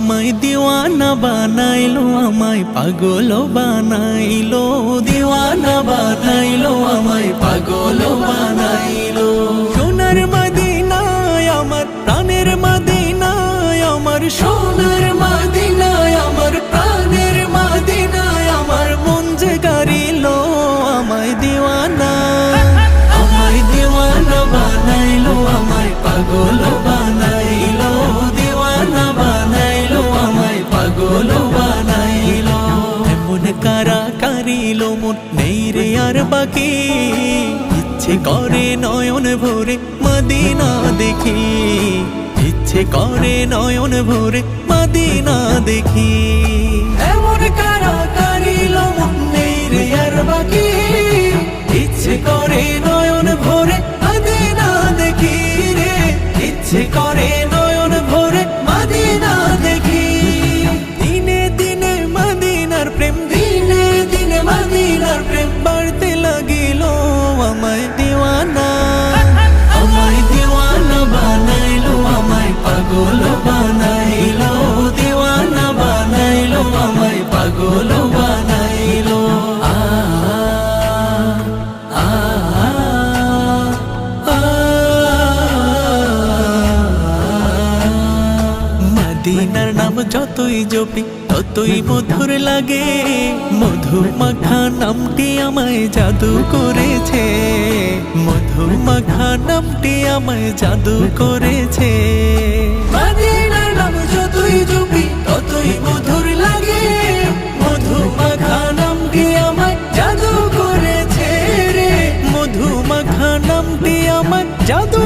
আমায় দিওয়ানা বানাইলো, আমায় পাগল বানাইলো, দিওয়ানা বানাইলো, আমায় পাগল বানাইলো। সোনার মদিনায় আমার প্রাণের মদিনায়, আমার সোনার মদিনায় আমার প্রাণের মদিনায়, আমার মন যে গারিলো আমায় দিওয়ানা, আমায় দিওয়ানা বানাইলো, আমায় পাগল বানাইলো, দিওয়ানা বানাইলো, আমায় পাগল বানাইলো। এমন কারা কারিলো মন নেই রে আর বাকি, ইচ্ছে করে নয়ন ভরে মদিনা দেখি, ইচ্ছে করে নয়ন ভরে মদিনা দেখি। এমন কারা কারিলো মন নেই রে আর বাকি, ইচ্ছে করে নয়ন ভরে মদিনা দেখি রে, ইচ্ছে করে নয়ন ভরে মদিনা দেখি। দিনে দিনে মদিনার প্রেম, দিনে দিনে মদিনার প্রেম বাড়তে লাগিল, আমায় দিওয়ানা, আমায় দিওয়ানা বানাইলো, আমায় পাগল বানাইলো, দিওয়ানা বানাইলো, আমায় পাগল বানাইলো। মদিনার নাম যতই জপি ততই মধুর লাগে, মধু মাখা নামটি আমায় জাদু করেছে, মধু মাখা নামটি আমায় জাদু করেছে। মদিনার নাম যতই জপি ততই মধুর লাগে, মধু মাখা নামটি আমায় জাদু করেছে রে, মধু মাখা নামটি আমায় জাদু